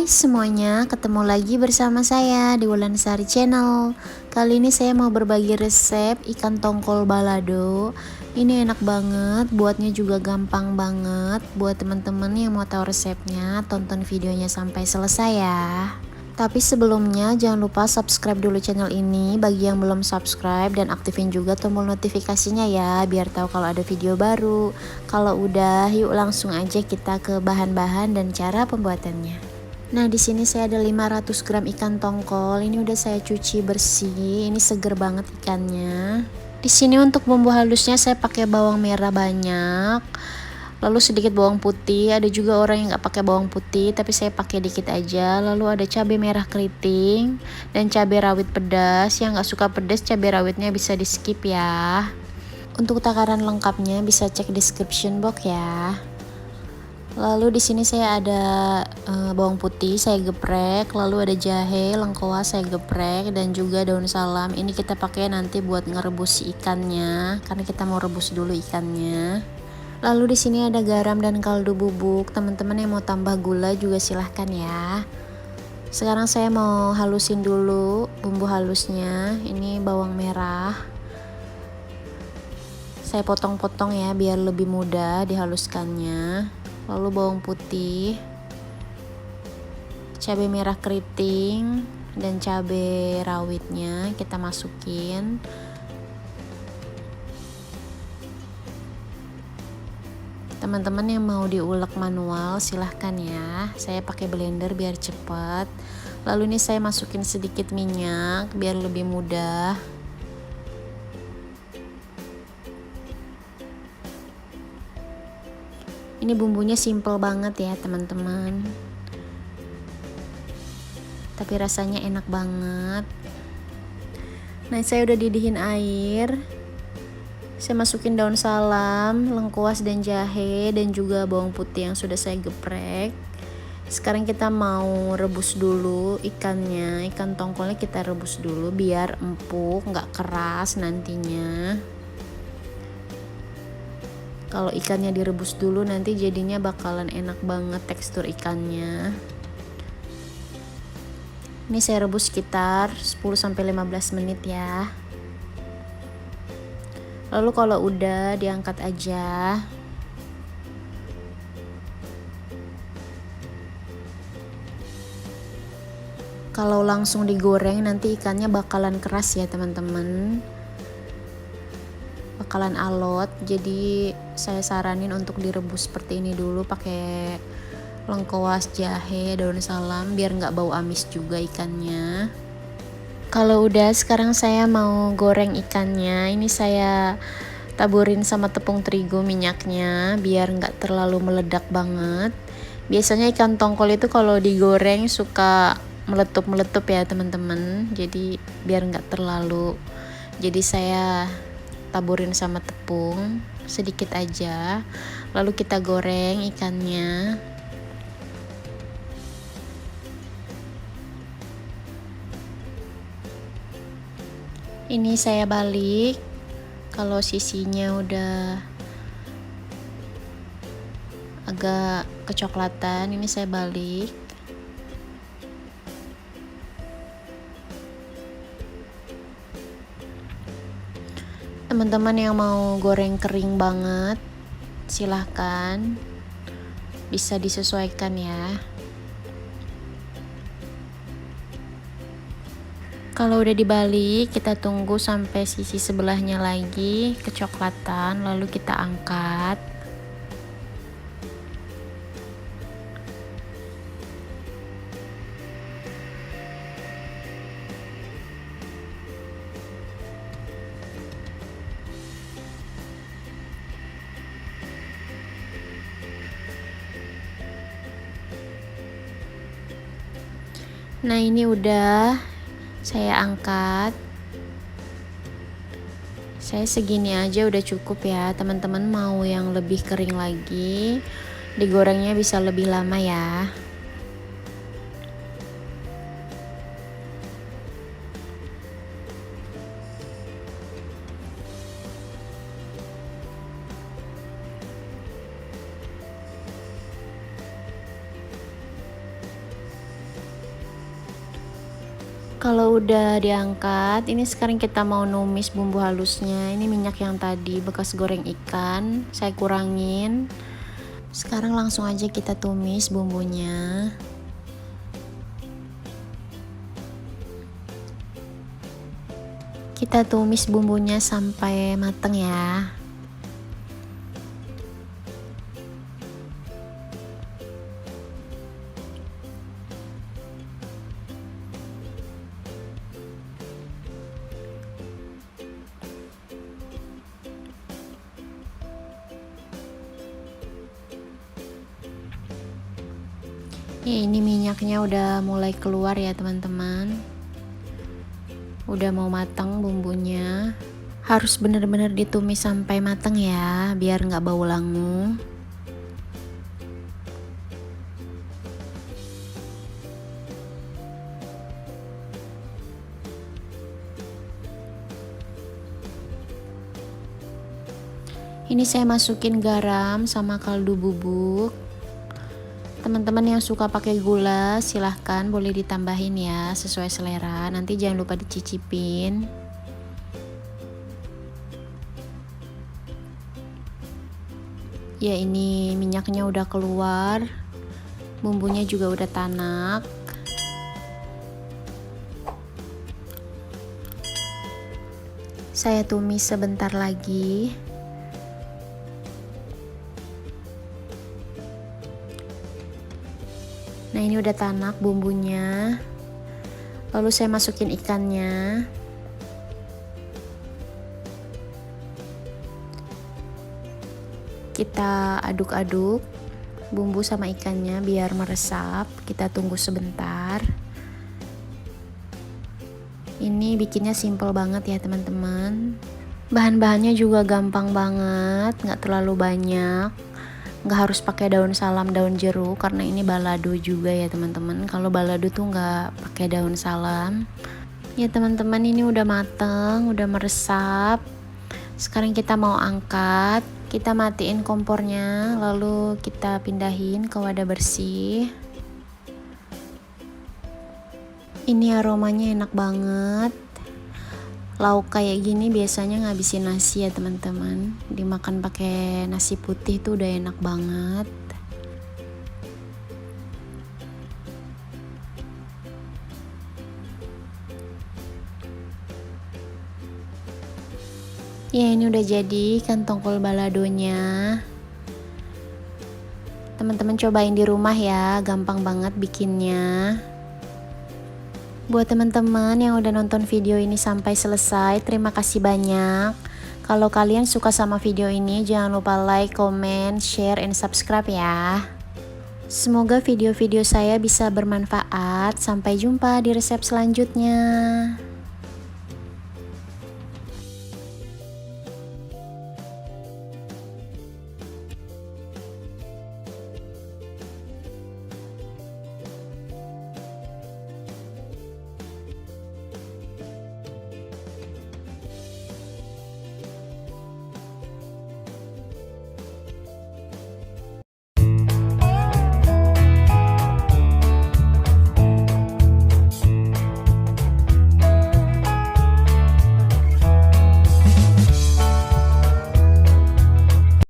Hai semuanya, ketemu lagi bersama saya di Wulansari Channel. Kali ini saya mau berbagi resep ikan tongkol balado. Ini enak banget, buatnya juga gampang banget. Buat teman-teman yang mau tahu resepnya, tonton videonya sampai selesai ya. Tapi sebelumnya jangan lupa subscribe dulu channel ini bagi yang belum subscribe, dan aktifin juga tombol notifikasinya ya biar tahu kalau ada video baru. Kalau udah, yuk langsung aja kita ke bahan-bahan dan cara pembuatannya. Nah, di sini saya ada 500 gram ikan tongkol. Ini udah saya cuci bersih. Ini seger banget ikannya. Di sini untuk bumbu halusnya saya pakai bawang merah banyak. Lalu sedikit bawang putih, ada juga orang yang nggak pakai bawang putih, tapi saya pakai dikit aja. Lalu ada cabai merah keriting dan cabai rawit pedas. Yang nggak suka pedas, cabai rawitnya bisa di skip ya. Untuk takaran lengkapnya bisa cek description box ya. Lalu di sini saya ada bawang putih saya geprek, lalu ada jahe, lengkuas saya geprek, dan juga daun salam. Ini kita pakai nanti buat ngerebus ikannya, karena kita mau rebus dulu ikannya. Lalu di sini ada garam dan kaldu bubuk. Teman-teman yang mau tambah gula juga silahkan ya. Sekarang saya mau halusin dulu bumbu halusnya. Ini bawang merah. Saya potong-potong ya biar lebih mudah dihaluskannya. Lalu bawang putih, cabai merah keriting, dan cabai rawitnya kita masukin. Teman-teman yang mau diulek manual silahkan ya, saya pakai blender biar cepat. Lalu ini saya masukin sedikit minyak biar lebih mudah. Ini bumbunya simple banget ya teman-teman, tapi rasanya enak banget. Nah, saya udah didihin air. Saya masukin daun salam, lengkuas dan jahe, dan juga bawang putih yang sudah saya geprek. Sekarang kita mau rebus dulu ikannya. Ikan tongkolnya kita rebus dulu biar empuk, nggak keras nantinya. Kalau ikannya direbus dulu nanti jadinya bakalan enak banget tekstur ikannya. Ini saya rebus sekitar 10-15 menit ya. Lalu kalau udah diangkat aja. Kalau langsung digoreng nanti ikannya bakalan keras ya teman-teman. Bakalan alot. Jadi saya saranin untuk direbus seperti ini dulu pakai lengkuas, jahe, daun salam biar nggak bau amis juga ikannya. Kalau udah, sekarang saya mau goreng ikannya. Ini saya taburin sama tepung terigu minyaknya biar nggak terlalu meledak banget. Biasanya ikan tongkol itu kalau digoreng suka meletup-meletup ya teman-teman. Jadi biar nggak terlalu. Jadi saya taburin sama tepung sedikit aja. Lalu kita goreng ikannya. Ini saya balik. Kalau sisinya udah agak kecoklatan, ini saya balik. Teman-teman yang mau goreng kering banget, silahkan, bisa disesuaikan ya. Kalau udah dibalik, kita tunggu sampai sisi sebelahnya lagi kecoklatan, lalu kita angkat. Nah, ini udah saya angkat. Saya segini aja udah cukup ya. Teman-teman mau yang lebih kering lagi, digorengnya bisa lebih lama ya. Kalau udah diangkat, ini sekarang kita mau numis bumbu halusnya. Ini minyak yang tadi bekas goreng ikan, saya kurangin. Sekarang langsung aja kita tumis bumbunya. Kita tumis bumbunya sampai mateng ya. Ya, ini minyaknya udah mulai keluar ya teman-teman. Udah mau matang bumbunya. Harus bener-bener ditumis sampai matang ya, biar nggak bau langu. Ini saya masukin garam sama kaldu bubuk. Teman-teman yang suka pakai gula silahkan boleh ditambahin ya sesuai selera. Nanti jangan lupa dicicipin. Ya, ini minyaknya udah keluar, bumbunya juga udah tanak. Saya tumis sebentar lagi. Nah, ini udah tanak bumbunya. Lalu saya masukin ikannya. Kita aduk-aduk bumbu sama ikannya biar meresap. Kita tunggu sebentar. Ini bikinnya simple banget ya teman-teman. Bahan-bahannya juga gampang banget, nggak terlalu banyak. Nggak harus pakai daun salam, daun jeruk, karena ini balado juga ya teman-teman. Kalau balado tuh nggak pakai daun salam. Ya teman-teman, ini udah mateng, udah meresap. Sekarang kita mau angkat. Kita matiin kompornya, lalu kita pindahin ke wadah bersih. Ini aromanya enak banget. Lauk kayak gini biasanya ngabisin nasi ya teman-teman. Dimakan pakai nasi putih tuh udah enak banget. Ya, ini udah jadi ikan tongkol baladonya. Teman-teman cobain di rumah ya, gampang banget bikinnya. Buat teman-teman yang udah nonton video ini sampai selesai, terima kasih banyak. Kalau kalian suka sama video ini, jangan lupa like, comment, share, and subscribe ya. Semoga video-video saya bisa bermanfaat. Sampai jumpa di resep selanjutnya.